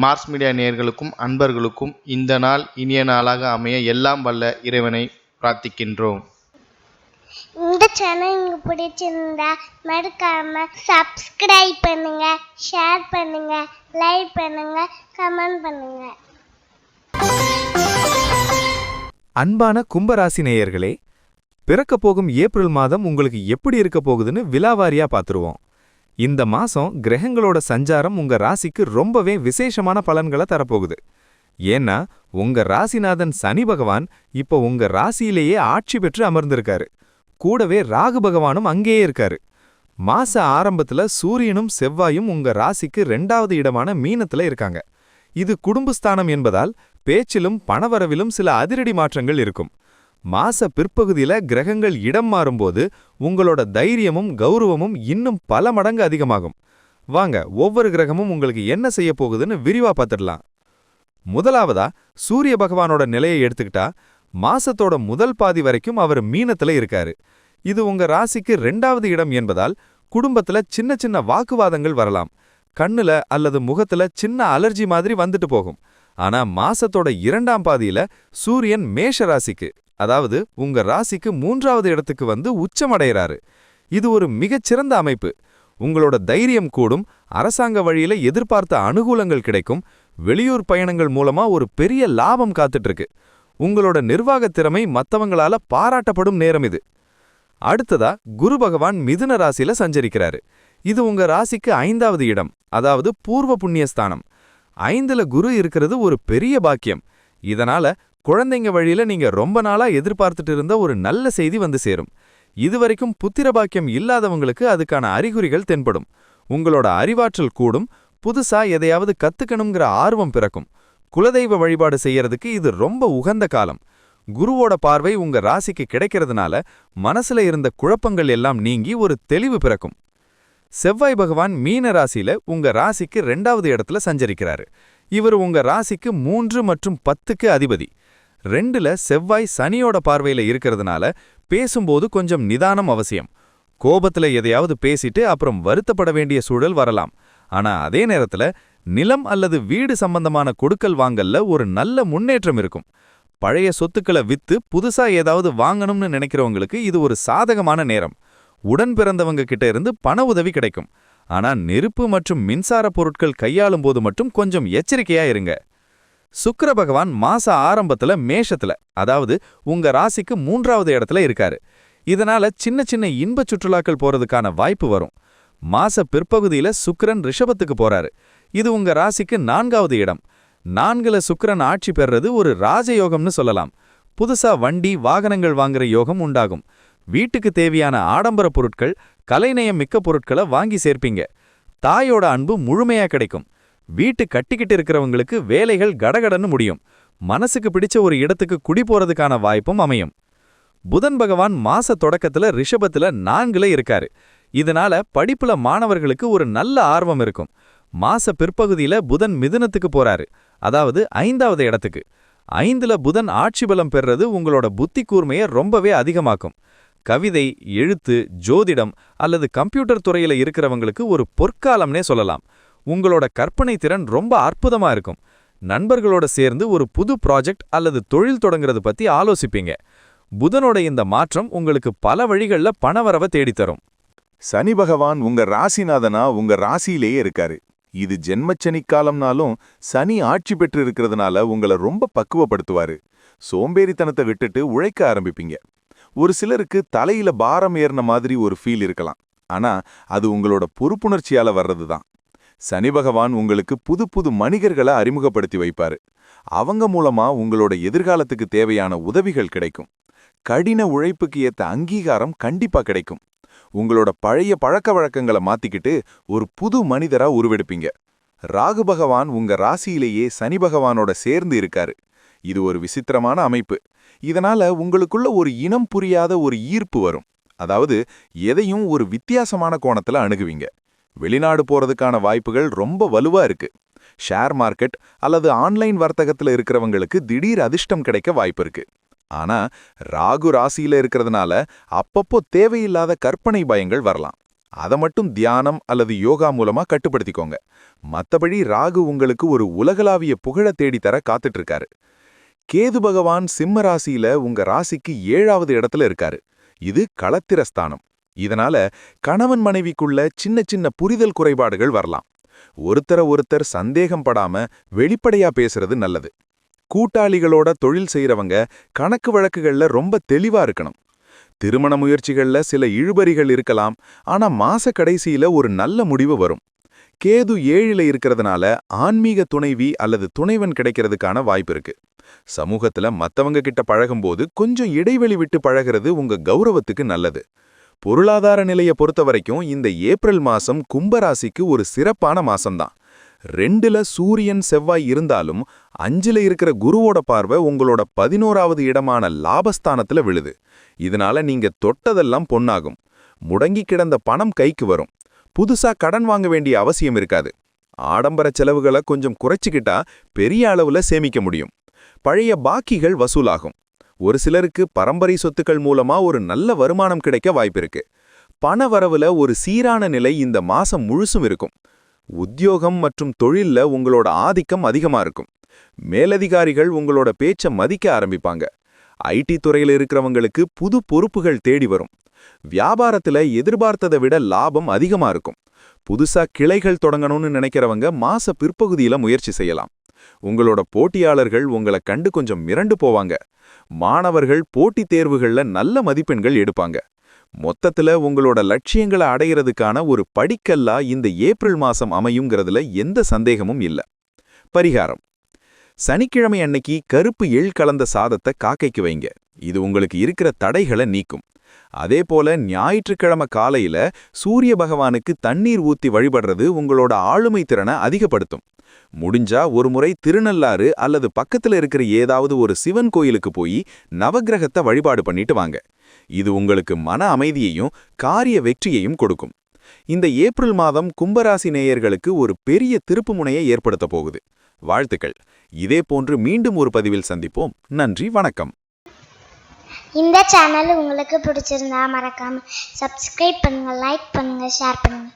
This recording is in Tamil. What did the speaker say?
மார்ஸ் மீடியா நேயர்களுக்கும் அன்பர்களுக்கும் இந்த நாள் இனிய நாளாக அமைய எல்லாம் வல்ல இறைவனை பிரார்த்திக்கின்றோம். இந்த சேனல் உங்களுக்கு பிடிச்சிருந்தா மறக்காம சப்ஸ்கிரைப் பண்ணுங்க, ஷேர் பண்ணுங்க, லைக் பண்ணுங்க, கமெண்ட் பண்ணுங்க. அன்பான கும்பராசி நேயர்களே, பிறக்க போகும் ஏப்ரல் மாதம் உங்களுக்கு எப்படி இருக்க போகுதுன்னு விலாவாரியா பார்த்துருவோம். இந்த மாசம் கிரகங்களோட சஞ்சாரம் உங்க ராசிக்கு ரொம்பவே விசேஷமான பலன்களை தரப்போகுது. ஏன்னா உங்க ராசிநாதன் சனி பகவான் இப்போ உங்க ராசியிலேயே ஆட்சி பெற்று அமர்ந்திருக்காரு. கூடவே ராகு பகவானும் அங்கேயே இருக்காரு. மாச ஆரம்பத்துல சூரியனும் செவ்வாயும் உங்க ராசிக்கு 2வது இடமான மீனத்துல இருக்காங்க. இது குடும்பஸ்தானம் என்பதால் பேச்சிலும் பணவரவிலும் சில அதிரடி மாற்றங்கள் இருக்கும். மாச பிற்பகுதியில கிரகங்கள் இடம் மாறும்போது உங்களோட தைரியமும் கௌரவமும் இன்னும் பல மடங்கு அதிகமாகும். வாங்க, ஒவ்வொரு கிரகமும் உங்களுக்கு என்ன செய்ய போகுதுன்னு விரிவா பார்த்துடலாம். முதலாவதா சூரிய பகவானோட நிலையை எடுத்துக்கிட்டா மாசத்தோட முதல் பாதி வரைக்கும் அவர் மீனத்துல இருக்காரு. இது உங்க ராசிக்கு 2வது இடம் என்பதால் குடும்பத்துல சின்ன சின்ன வாக்குவாதங்கள் வரலாம். கண்ணுல அல்லது முகத்துல சின்ன அலர்ஜி மாதிரி வந்துட்டு போகும். ஆனா மாசத்தோட 2ஆம் பாதியில சூரியன் மேஷ ராசிக்கு, அதாவது உங்க ராசிக்கு 3வது இடத்துக்கு வந்து உச்சமடைகிறாரு. இது ஒரு மிகச்சிறந்த அமைப்பு. உங்களோட தைரியம் கூடும், அரசாங்க வழியில எதிர்பார்த்த அனுகூலங்கள் கிடைக்கும், வெளியூர் பயணங்கள் மூலமா ஒரு பெரிய லாபம் காத்துட்டு இருக்கு. உங்களோட நிர்வாக திறமை மத்தவங்களால பாராட்டப்படும் நேரம் இது. அடுத்ததா குரு பகவான் மிதுன ராசியில சஞ்சரிக்கிறாரு. இது உங்க ராசிக்கு 5வது இடம், அதாவது பூர்வ புண்ணியஸ்தானம். 5ல குரு இருக்கிறது ஒரு பெரிய பாக்கியம். இதனால குழந்தைங்க வழியில நீங்க ரொம்ப நாளா எதிர்பார்த்துட்டு இருந்த ஒரு நல்ல செய்தி வந்து சேரும். இதுவரைக்கும் புத்திர பாக்கியம் இல்லாதவங்களுக்கு அதுக்கான அறிகுறிகள் தென்படும். உங்களோட அறிவாற்றல் கூடும், புதுசா எதையாவது கத்துக்கணுங்கிற ஆர்வம் பிறக்கும். குலதெய்வ வழிபாடு செய்யறதுக்கு இது ரொம்ப உகந்த காலம். குருவோட பார்வை உங்க ராசிக்கு கிடைக்கிறதுனால மனசுல இருந்த குழப்பங்கள் எல்லாம் நீங்கி ஒரு தெளிவு பிறக்கும். செவ்வாய் பகவான் மீன ராசியில உங்க ராசிக்கு 2வது இடத்துல சஞ்சரிக்கிறாரு. இவர் உங்க ராசிக்கு 3 மற்றும் 10க்கு அதிபதி. 2ல செவ்வாய் சனியோட பார்வையில இருக்கிறதுனால பேசும்போது கொஞ்சம் நிதானம் அவசியம். கோபத்துல எதையாவது பேசிட்டு அப்புறம் வருத்தப்பட வேண்டிய சூழல் வரலாம். ஆனா அதே நேரத்துல நிலம் அல்லது வீடு சம்பந்தமான கொடுக்கல் வாங்கல்ல ஒரு நல்ல முன்னேற்றம் இருக்கும். பழைய சொத்துக்களை வித்து புதுசா ஏதாவது வாங்கணும்னு நினைக்கிறவங்களுக்கு இது ஒரு சாதகமான நேரம். உடன் பிறந்தவங்க கிட்ட இருந்து பண உதவி கிடைக்கும். ஆனா நெருப்பு மற்றும் மின்சார பொருட்கள் கையாளும் போது மட்டும் கொஞ்சம் எச்சரிக்கையா இருங்க. சுக்கிர பகவான் மாச ஆரம்பத்துல மேஷத்துல, அதாவது உங்க ராசிக்கு 3வது இடத்துல இருக்காரு. இதனால சின்ன சின்ன இன்ப சுற்றுலாக்கள் போறதுக்கான வாய்ப்பு வரும். மாச பிற்பகுதியில சுக்கிரன் ரிஷபத்துக்கு போறாரு. இது உங்க ராசிக்கு 4வது இடம். 4ல சுக்கிரன் ஆட்சி பெறுறது ஒரு ராஜயோகம்னு சொல்லலாம். புதுசா வண்டி வாகனங்கள் வாங்குற யோகம் உண்டாகும். வீட்டுக்கு தேவையான ஆடம்பர பொருட்கள், கலைநயம் மிக்க பொருட்களை வாங்கி சேர்ப்பீங்க. தாயோட அன்பு முழுமையா கிடைக்கும். வீட்டு கட்டிக்கிட்டு இருக்கிறவங்களுக்கு வேலைகள் கடகடன்னு முடியும். மனசுக்கு பிடிச்ச ஒரு இடத்துக்கு குடி போறதுக்கான வாய்ப்பும் அமையும். புதன் பகவான் மாச தொடக்கத்துல ரிஷபத்துல 4ல இருக்காரு. இதனால படிப்புல மாணவர்களுக்கு ஒரு நல்ல ஆர்வம் இருக்கும். மாச பிற்பகுதியில புதன் மிதுனத்துக்கு போறாரு, அதாவது 5வது இடத்துக்கு. 5ல புதன் ஆட்சி பலம் பெறுறது உங்களோட புத்தி கூர்மையை ரொம்பவே அதிகமாக்கும். கவிதை, எழுத்து, ஜோதிடம் அல்லது கம்ப்யூட்டர் துறையில இருக்கிறவங்களுக்கு ஒரு பொற்காலம்னே சொல்லலாம். உங்களோட கற்பனை திறன் ரொம்ப அற்புதமா இருக்கும். நண்பர்களோட சேர்ந்து ஒரு புது ப்ராஜெக்ட் அல்லது தொழில் தொடங்குறது பத்தி ஆலோசிப்பீங்க. புதனோட இந்த மாற்றம் உங்களுக்கு பல வழிகள்ல பணவரவை தேடித்தரும். சனி பகவான் உங்க ராசிநாதனா உங்க ராசியிலேயே இருக்காரு. இது ஜென்மச்சனி காலம்னாலும் சனி ஆட்சி பெற்று இருக்கிறதுனால உங்களை ரொம்ப பக்குவப்படுத்துவாரு. சோம்பேறித்தனத்தை விட்டுட்டு உழைக்க ஆரம்பிப்பீங்க. ஒரு சிலருக்கு தலையில பாரம் ஏறின மாதிரி ஒரு ஃபீல் இருக்கலாம். ஆனா அது உங்களோட பொறுப்புணர்ச்சியால வர்றதுதான். சனி பகவான் உங்களுக்கு புது புது மனிதர்களை அறிமுகப்படுத்தி வைப்பாரு. அவங்க மூலமா உங்களோட எதிர்காலத்துக்கு தேவையான உதவிகள் கிடைக்கும். கடின உழைப்புக்கு ஏத்த அங்கீகாரம் கண்டிப்பா கிடைக்கும். உங்களோட பழைய பழக்க வழக்கங்களை மாத்திக்கிட்டு ஒரு புது மனிதரா உருவெடுப்பீங்க. ராகு பகவான் உங்க ராசியிலேயே சனி பகவானோட சேர்ந்து இருக்காரு. இது ஒரு விசித்திரமான அமைப்பு. இதனால உங்களுக்குள்ள ஒரு இனம் புரியாத ஒரு ஈர்ப்பு வரும். அதாவது எதையும் ஒரு வித்தியாசமான கோணத்துல அணுகுவீங்க. வெளிநாடு போறதுக்கான வாய்ப்புகள் ரொம்ப வலுவா இருக்கு. ஷேர் மார்க்கெட் அல்லது ஆன்லைன் வர்த்தகத்துல இருக்கிறவங்களுக்கு திடீர் அதிர்ஷ்டம் கிடைக்க வாய்ப்பு இருக்கு. ஆனா ராகு ராசியில இருக்கிறதுனால அப்பப்போ தேவையில்லாத கற்பனை பயங்கள் வரலாம். அதை மட்டும் தியானம் அல்லது யோகா மூலமா கட்டுப்படுத்திக்கோங்க. மத்தபடி ராகு உங்களுக்கு ஒரு உலகளாவிய புகழ தேடித்தர காத்துட்டு இருக்காரு. கேது பகவான் சிம்ம ராசியில உங்க ராசிக்கு 7வது இடத்துல இருக்காரு. இது களத்திர ஸ்தானம். இதனால கணவன் மனைவிக்குள்ள சின்ன சின்ன புரிதல் குறைபாடுகள் வரலாம். ஒருத்தர் சந்தேகம் படாம வெளிப்படையா பேசுறது நல்லது. கூட்டாளிகளோட தொழில் செய்யறவங்க கணக்கு வழக்குகள்ல ரொம்ப தெளிவா இருக்கணும். திருமண முயற்சிகள்ல சில இழுபறிகள் இருக்கலாம், ஆனா மாச கடைசியில ஒரு நல்ல முடிவு வரும். கேது 7ல இருக்கிறதுனால ஆன்மீக துணைவி அல்லது துணைவன் கிடைக்கிறதுக்கான வாய்ப்பு இருக்கு. சமூகத்துல மத்தவங்க கிட்ட பழகும்போது கொஞ்சம் இடைவெளி விட்டு பழகிறது உங்க கௌரவத்துக்கு நல்லது. பொருளாதார நிலையை பொறுத்த வரைக்கும் இந்த ஏப்ரல் மாசம் கும்பராசிக்கு ஒரு சிறப்பான மாசம்தான். 2ல சூரியன் செவ்வாய் இருந்தாலும் 5ல இருக்கிற குருவோட பார்வை உங்களோட 11வது இடமான லாபஸ்தானத்துல விழுது. இதனால நீங்க தொட்டதெல்லாம் பொன்னாகும். முடங்கி கிடந்த பணம் கைக்கு வரும். புதுசா கடன் வாங்க வேண்டிய அவசியம் இருக்காது. ஆடம்பர செலவுகளை கொஞ்சம் குறைச்சிக்கிட்டா பெரிய அளவுல சேமிக்க முடியும். பழைய பாக்கிகள் வசூலாகும். ஒரு சிலருக்கு பரம்பரை சொத்துக்கள் மூலமா ஒரு நல்ல வருமானம் கிடைக்க வாய்ப்பிருக்கு. பண வரவுல ஒரு சீரான நிலை இந்த மாசம் முழுசும் இருக்கும். உத்தியோகம் மற்றும் தொழில்ல உங்களோட ஆதிக்கம் அதிகமா இருக்கும். மேலதிகாரிகள் உங்களோட பேச்ச மதிக்க ஆரம்பிப்பாங்க. ஐடி துறையில இருக்கிறவங்களுக்கு புது பொறுப்புகள் தேடி வரும். வியாபாரத்துல எதிர்பார்த்ததை விட லாபம் அதிகமா இருக்கும். புதுசா கிளைகள் தொடங்கணும்னு நினைக்கிறவங்க மாச பிற்பகுதியில முயற்சி செய்யலாம். உங்களோட போட்டியாளர்கள் உங்களை கண்டு கொஞ்சம் மிரண்டு போவாங்க. மாணவர்கள் போட்டித் தேர்வுகள்ல நல்ல மதிப்பெண்கள் எடுப்பாங்க. மொத்தத்துல உங்களோட லட்சியங்களை அடையிறதுக்கான ஒரு படிக்கல்லா இந்த ஏப்ரல் மாசம் அமையுங்கிறதுல எந்த சந்தேகமும் இல்ல. பரிகாரம்: சனிக்கிழமை அன்னைக்கு கருப்பு எள் கலந்த சாதத்தை காக்கைக்கு வைங்க. இது உங்களுக்கு இருக்கிற தடைகளை நீக்கும். அதேபோல ஞாயிற்றுக்கிழமை காலையில சூரிய பகவானுக்கு தண்ணீர் ஊத்தி வழிபடுறது உங்களோட ஆளுமை திறனை அதிகப்படுத்தும். முடிஞ்சா ஒரு முறை திருநள்ளாறு அல்லது பக்கத்துல இருக்கிற ஏதாவது ஒரு சிவன் கோயிலுக்கு போய் நவக்கிரகத்தை வழிபாடு பண்ணிட்டு வாங்க. இது உங்களுக்கு மன அமைதியையும் காரிய வெற்றியையும் கொடுக்கும். இந்த ஏப்ரல் மாதம் கும்பராசி நேயர்களுக்கு ஒரு பெரிய திருப்புமுனையை ஏற்படுத்த போகுது. வாழ்த்துக்கள். இதே போன்று மீண்டும் ஒரு பதிவில் சந்திப்போம். நன்றி, வணக்கம். இந்த சேனல் உங்களுக்கு பிடிச்சிருந்தா மறக்காம சப்ஸ்கிரைப் பண்ணுங்க, லைக் பண்ணுங்க, ஷேர் பண்ணுங்க.